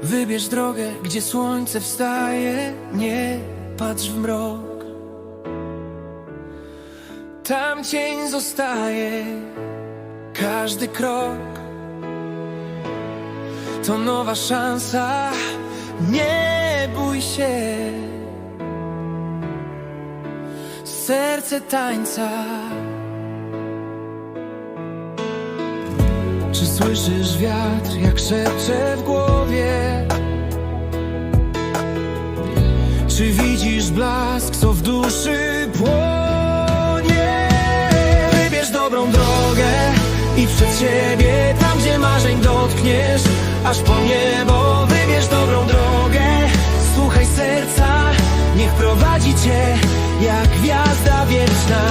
Wybierz drogę, gdzie słońce wstaje, nie patrz w mrok. Tam cień zostaje, każdy krok to nowa szansa, nie bój się. Serce tańca. Czy słyszysz wiatr, jak szepcze w głowie? Czy widzisz blask, co w duszy płonie? Wybierz dobrą drogę, idź przed siebie, tam gdzie marzeń dotkniesz, aż po niebo. Wybierz dobrą drogę, słuchaj serca, niech prowadzi cię jak gwiazda wieczna.